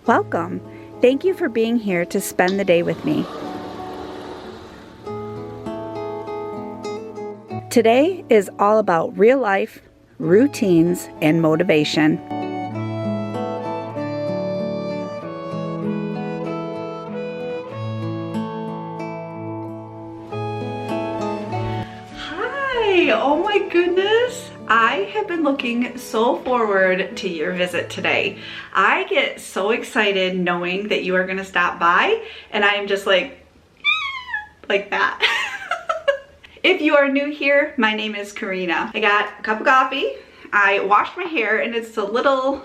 Welcome. Thank you for being here to spend the day with me. Today is all about real life, routines, and motivation. Hi, oh my goodness. I have been looking so forward to your visit today. I get so excited knowing that you are gonna stop by, and I am just like that. If you are new here, my name is Corinna. I got a cup of coffee, I washed my hair, and it's a little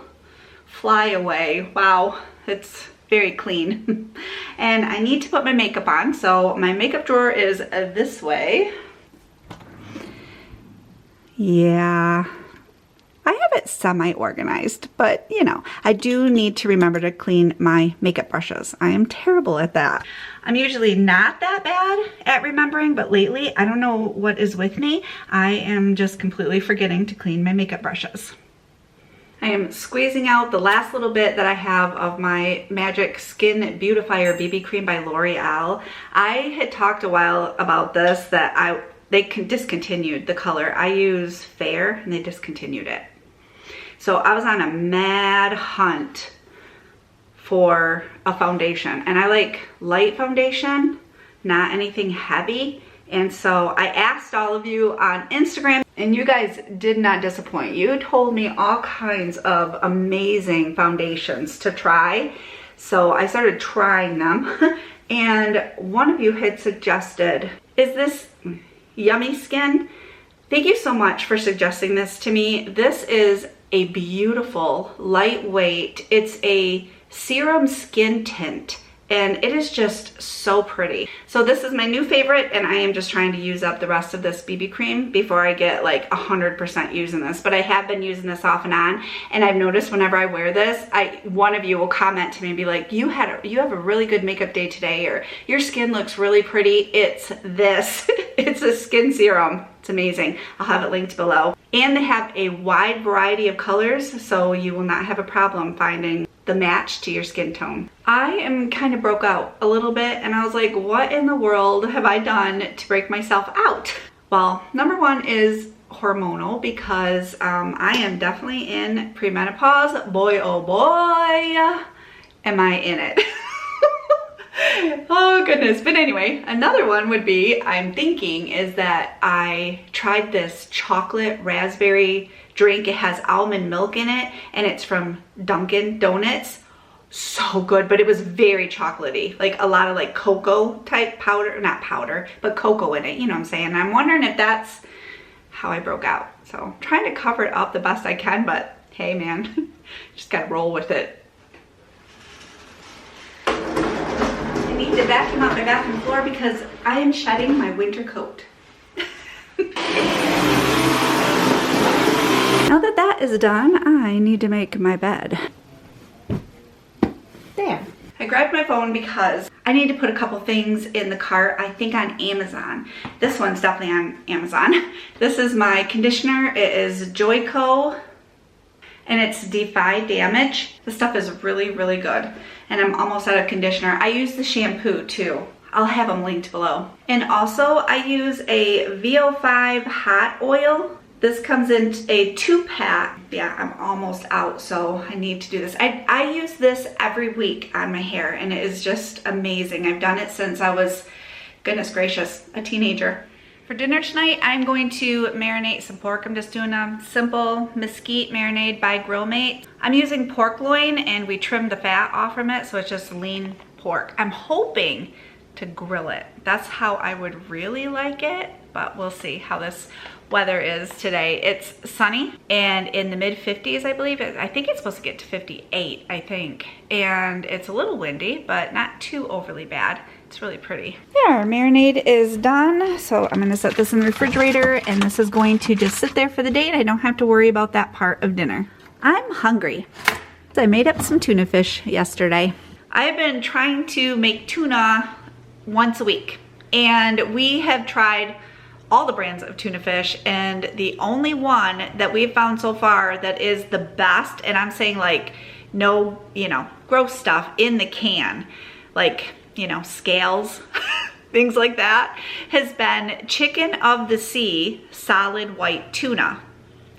flyaway. Wow, it's very clean. And I need to put my makeup on, so my makeup drawer is this way. Yeah, I have it semi-organized, but you know, I do need to remember to clean my makeup brushes. I am terrible at that. I'm usually not that bad at remembering, but lately, I don't know what is with me. I am just completely forgetting to clean my makeup brushes. I am squeezing out the last little bit that I have of my Magic Skin Beautifier BB Cream by L'Oreal. I had talked a while about this, that they discontinued the color. I use Fair and they discontinued it. So I was on a mad hunt for a foundation, and I like light foundation, not anything heavy. And so I asked all of you on Instagram, and you guys did not disappoint. You told me all kinds of amazing foundations to try. So I started trying them. And one of you had suggested, is this Yummy Skin? Thank you so much for suggesting this to me. This is a beautiful, lightweight, it's a serum skin tint, and it is just so pretty. So this is my new favorite, and I am just trying to use up the rest of this BB cream before I get like 100% using this. But I have been using this off and on, and I've noticed whenever I wear this, one of you will comment to me and be like, you have a really good makeup day today, or your skin looks really pretty. It's this. It's a skin serum. It's amazing. I'll have it linked below. And they have a wide variety of colors, so you will not have a problem finding the match to your skin tone. I am kind of broke out a little bit, and I was like, what in the world have I done to break myself out? Well, number one is hormonal, because I am definitely in premenopause. Boy, oh boy, am I in it. Oh goodness. But anyway, another one would be, I'm thinking, is that I tried this chocolate raspberry drink. It has almond milk in it, and it's from Dunkin' Donuts. So good, but it was very chocolatey, like a lot of like cocoa type powder, not powder, but cocoa in it, you know what I'm saying? I'm wondering if that's how I broke out. So I'm trying to cover it up the best I can, but hey man, just gotta roll with it. I need to vacuum out my bathroom floor because I am shedding my winter coat. Now that that is done, I need to make my bed. There. I grabbed my phone because I need to put a couple things in the cart, I think on Amazon. This one's definitely on Amazon. This is my conditioner. It is Joico, and it's Defy Damage. This stuff is really, really good. And I'm almost out of conditioner. I use the shampoo too. I'll have them linked below. And also I use a VO5 hot oil. This comes in a 2-pack. Yeah, I'm almost out, so I need to do this. I use this every week on my hair, and it is just amazing. I've done it since I was, goodness gracious, a teenager. For dinner tonight, I'm going to marinate some pork. I'm just doing a simple mesquite marinade by Grillmate. I'm using pork loin, and we trimmed the fat off from it, so it's just lean pork. I'm hoping to grill it. That's how I would really like it, but we'll see how this weather is today. It's sunny and in the mid 50s, I believe. I think it's supposed to get to 58, I think. And it's a little windy, but not too overly bad. It's really pretty. There, our marinade is done. So I'm gonna set this in the refrigerator, and this is going to just sit there for the day, and I don't have to worry about that part of dinner. I'm hungry. I made up some tuna fish yesterday. I've been trying to make tuna once a week, and we have tried all the brands of tuna fish, and the only one that we've found so far that is the best, and I'm saying like no, you know, gross stuff in the can, like, you know, scales, things like that, has been chicken of the sea solid white tuna.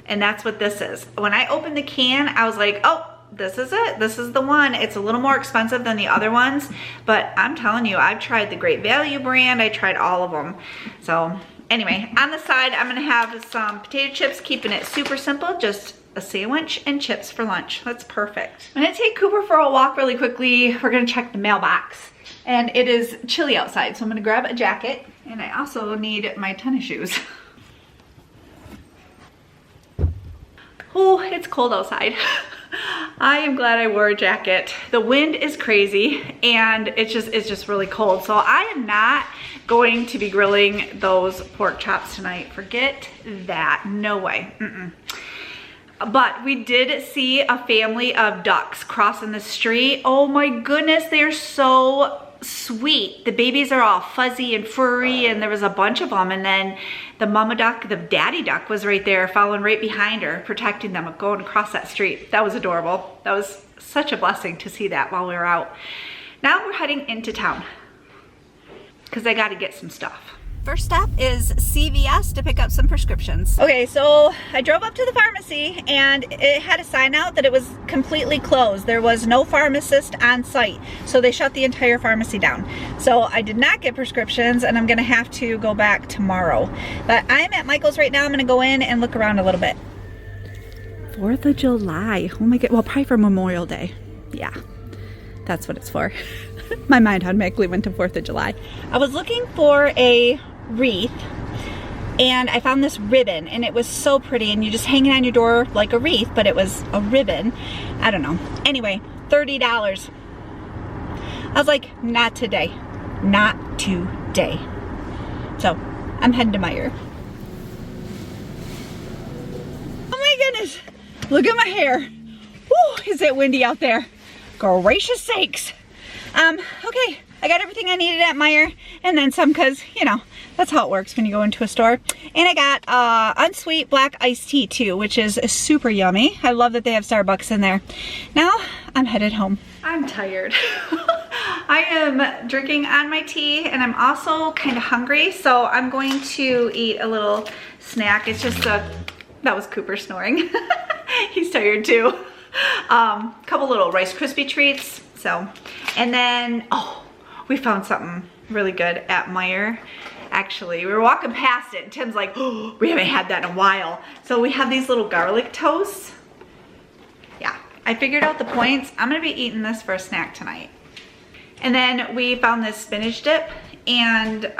And that's what this is. When I opened the can, I was like, oh, this is it. This is the one. It's a little more expensive than the other ones, but I'm telling you, I've tried the Great Value brand. I tried all of them. So anyway, on the side, I'm gonna have some potato chips, keeping it super simple, just a sandwich and chips for lunch. That's perfect. I'm gonna take Cooper for a walk really quickly. We're gonna check the mailbox. And it is chilly outside, so I'm gonna grab a jacket. And I also need my tennis shoes. Oh, it's cold outside. I am glad I wore a jacket. The wind is crazy and it's just really cold. So I am not going to be grilling those pork chops tonight. Forget that, no way. But we did see a family of ducks crossing the street. Oh my goodness, they're so sweet. The babies are all fuzzy and furry, and there was a bunch of them, and then the mama duck, the daddy duck, was right there following right behind her, protecting them going across that street. That was adorable. That was such a blessing to see that while we were out. Now we're heading into town because I got to get some stuff. First stop is CVS to pick up some prescriptions. Okay, so I drove up to the pharmacy and it had a sign out that it was completely closed. There was no pharmacist on site, so they shut the entire pharmacy down. So I did not get prescriptions and I'm gonna have to go back tomorrow. But I'm at Michael's right now. I'm gonna go in and look around a little bit. 4th of July, oh my God, well, probably for Memorial Day. Yeah, that's what it's for. My mind automatically went to 4th of July. I was looking for a wreath and I found this ribbon and it was so pretty, and you just hang it on your door like a wreath, but it was a ribbon. I don't know. Anyway, $30. I was like, not today. Not today. So I'm heading to Meijer. Oh my goodness. Look at my hair. Woo, is it windy out there? Gracious sakes. Okay, I got everything I needed at Meijer, and then some, because, you know, that's how it works when you go into a store. And I got unsweet black iced tea too, which is super yummy. I love that they have Starbucks in there. Now I'm headed home. I'm tired. I am drinking on my tea, and I'm also kind of hungry, so I'm going to eat a little snack. It's just that was Cooper snoring. He's tired too. Couple little Rice Krispie treats. So, and then, oh, we found something really good at Meijer. Actually, we were walking past it and Tim's like, oh, we haven't had that in a while. So we have these little garlic toasts. Yeah, I figured out the points. I'm gonna be eating this for a snack tonight. And then we found this spinach dip, and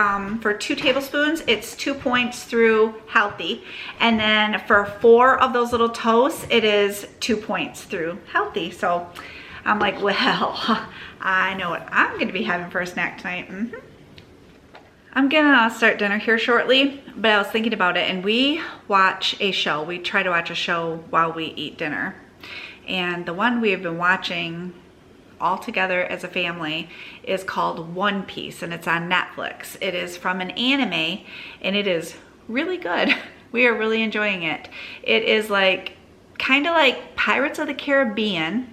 for 2 tablespoons, it's 2 points through healthy. And then for 4 of those little toasts, it is 2 points through healthy. So I'm like, well, I know what I'm gonna be having for a snack tonight. I'm gonna start dinner here shortly, but I was thinking about it, and we watch a show. We try to watch a show while we eat dinner. And the one we have been watching all together as a family is called One Piece, and it's on Netflix. It is from an anime, and it is really good. We are really enjoying it. It is like, kind of like Pirates of the Caribbean,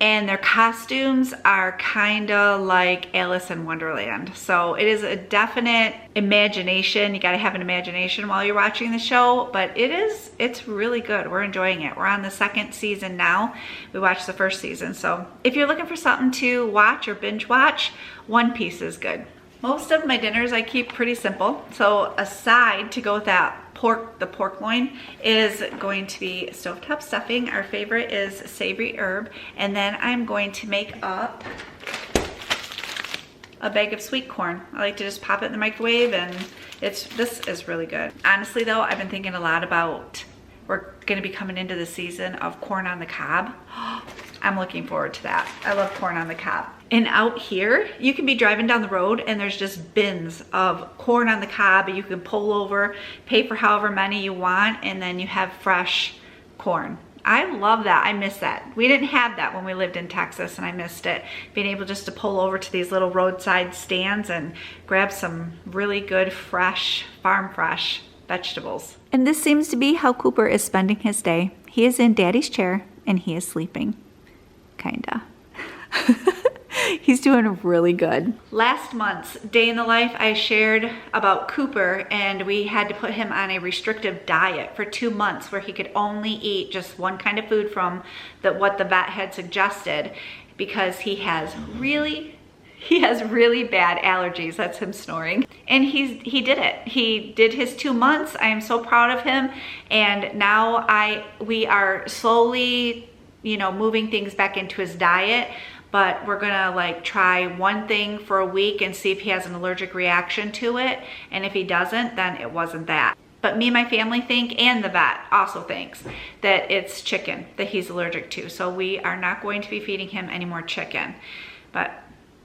and their costumes are kind of like Alice in Wonderland. So it is a definite imagination. You gotta have an imagination while you're watching the show, but it's really good. We're enjoying it. We're on the 2nd season now. We watched the 1st season. So if you're looking for something to watch or binge watch, One Piece is good. Most of my dinners I keep pretty simple. So a side to go with that the pork loin is going to be stovetop stuffing. Our favorite is savory herb. And then I'm going to make up a bag of sweet corn. I like to just pop it in the microwave, and this is really good. Honestly though, I've been thinking a lot about, we're gonna be coming into the season of corn on the cob. I'm looking forward to that. I love corn on the cob. And out here, you can be driving down the road and there's just bins of corn on the cob. You can pull over, pay for however many you want, and then you have fresh corn. I love that. I miss that. We didn't have that when we lived in Texas, and I missed it. Being able just to pull over to these little roadside stands and grab some really good, fresh, farm fresh vegetables. And this seems to be how Cooper is spending his day. He is in Daddy's chair and he is sleeping. kinda. He's doing really good. Last month's day in the life, I shared about Cooper, and we had to put him on a restrictive diet for 2 months where he could only eat just one kind of food from what the vet had suggested, because he has really bad allergies. That's him snoring. And he did it. He did his 2 months. I am so proud of him. And now we are slowly, you know, moving things back into his diet. But we're gonna like try one thing for a week and see if he has an allergic reaction to it. And if he doesn't, then it wasn't that. But me and my family think, and the vet also thinks, that it's chicken that he's allergic to. So we are not going to be feeding him any more chicken. But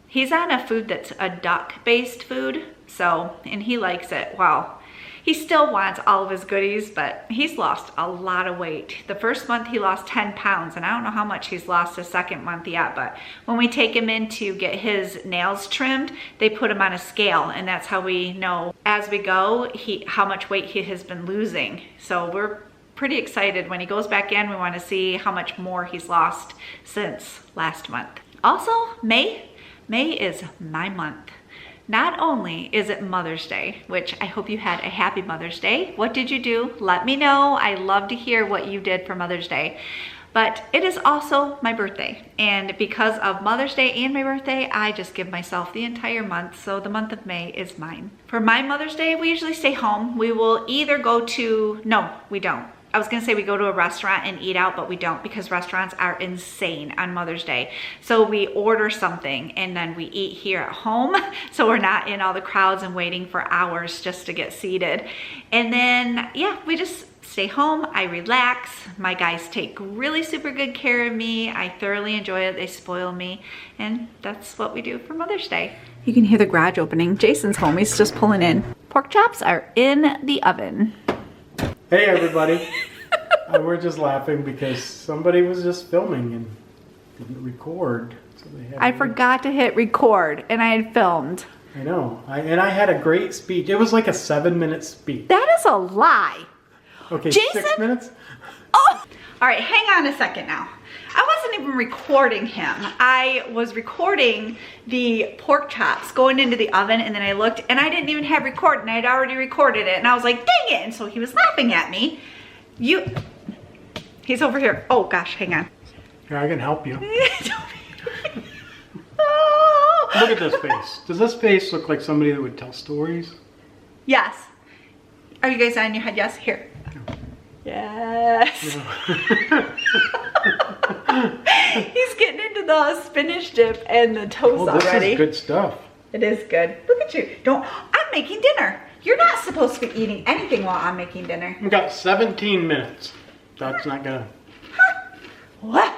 he's on a food that's a duck-based food, so, and he likes it. Well, he still wants all of his goodies, but he's lost a lot of weight. The first month he lost 10 pounds, and I don't know how much he's lost the second month yet, but when we take him in to get his nails trimmed, they put him on a scale, and that's how we know as we go how much weight he has been losing. So we're pretty excited. When he goes back in, we want to see how much more he's lost since last month. Also, May is my month. Not only is it Mother's Day, which I hope you had a happy Mother's Day. What did you do? Let me know. I love to hear what you did for Mother's Day. But it is also my birthday. And because of Mother's Day and my birthday, I just give myself the entire month. So the month of May is mine. For my Mother's Day, we usually stay home. We will either go to, no, we don't. I was gonna say we go to a restaurant and eat out, but we don't, because restaurants are insane on Mother's Day. So we order something and then we eat here at home. So we're not in all the crowds and waiting for hours just to get seated. And then, yeah, we just stay home. I relax. My guys take really super good care of me. I thoroughly enjoy it. They spoil me. And that's what we do for Mother's Day. You can hear the garage opening. Jason's home. He's just pulling in. Pork chops are in the oven. Hey everybody. We're just laughing because somebody was just filming and didn't record. So I forgot to hit record and I had filmed. I know. And I had a great speech. It was like a 7-minute speech. That is a lie. Okay, Jason? 6 minutes? Oh! All right, hang on a second now. I wasn't even recording him. I was recording the pork chops going into the oven, and then I looked and I didn't even have record, and I had already recorded it, and I was like, dang it. And so he was laughing at me. He's over here. Oh gosh, hang on. Yeah, I can help you. Oh. Look at this face. Does this face look like somebody that would tell stories? Yes. Are you guys on your head? Yes, here. Yes. He's getting into the spinach dip and the toast already. This is good stuff. It is good. Look at you. I'm making dinner. You're not supposed to be eating anything while I'm making dinner. We've got 17 minutes. That's not gonna... What?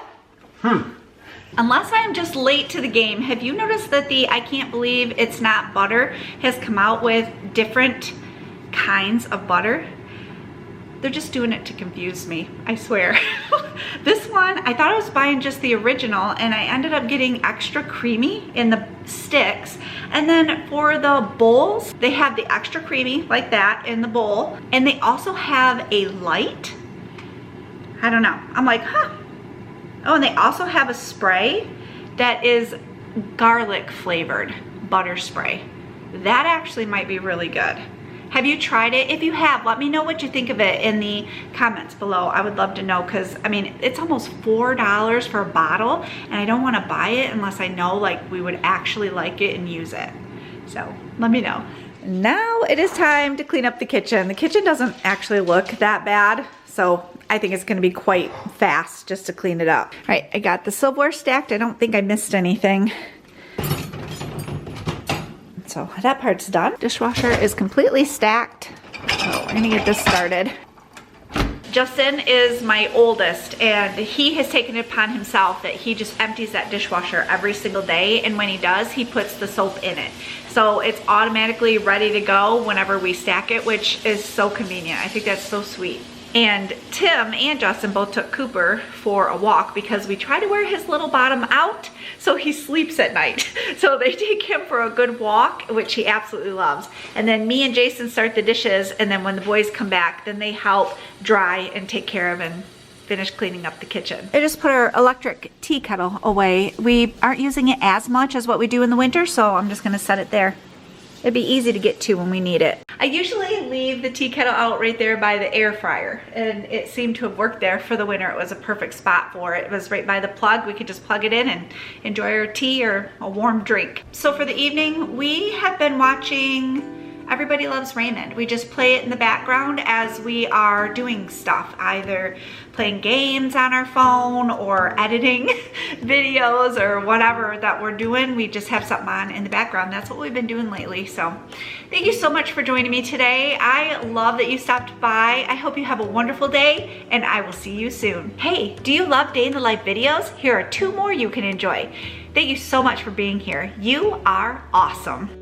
Unless I am just late to the game, have you noticed that the I Can't Believe It's Not Butter has come out with different kinds of butter? They're just doing it to confuse me, I swear. This one, I thought I was buying just the original, and I ended up getting extra creamy in the sticks. And then for the bowls, they have the extra creamy like that in the bowl. And they also have a light. I don't know. I'm like, huh. Oh, and they also have a spray that is garlic flavored butter spray. That actually might be really good. Have you tried it? If you have, let me know what you think of it in the comments below. I would love to know, because I mean, it's almost $4 for a bottle, and I don't want to buy it unless I know like we would actually like it and use it. So let me know. Now it is time to clean up the kitchen. The kitchen doesn't actually look that bad, so I think it's gonna be quite fast just to clean it up. All right, I got the silverware stacked. I don't think I missed anything. So that part's done. Dishwasher is completely stacked. So we're gonna get this started. Justin is my oldest, and he has taken it upon himself that he just empties that dishwasher every single day, and when he does, he puts the soap in it. So it's automatically ready to go whenever we stack it, which is so convenient. I think that's so sweet. And Tim and Justin both took Cooper for a walk because we try to wear his little bottom out so he sleeps at night. So they take him for a good walk, which he absolutely loves. And then me and Jason start the dishes, and then when the boys come back, then they help dry and take care of and finish cleaning up the kitchen. I just put our electric tea kettle away. We aren't using it as much as what we do in the winter, so I'm just gonna set it there. It'd be easy to get to when we need it. I usually leave the tea kettle out right there by the air fryer, and it seemed to have worked there for the winter. It was a perfect spot for it. It was right by the plug. We could just plug it in and enjoy our tea or a warm drink. So for the evening, we have been watching Everybody Loves Raymond. We just play it in the background as we are doing stuff, either playing games on our phone or editing videos or whatever that we're doing. We just have something on in the background. That's what we've been doing lately. So thank you so much for joining me today. I love that you stopped by. I hope you have a wonderful day, and I will see you soon. Hey, do you love day in the life videos? Here are 2 more you can enjoy. Thank you so much for being here. You are awesome.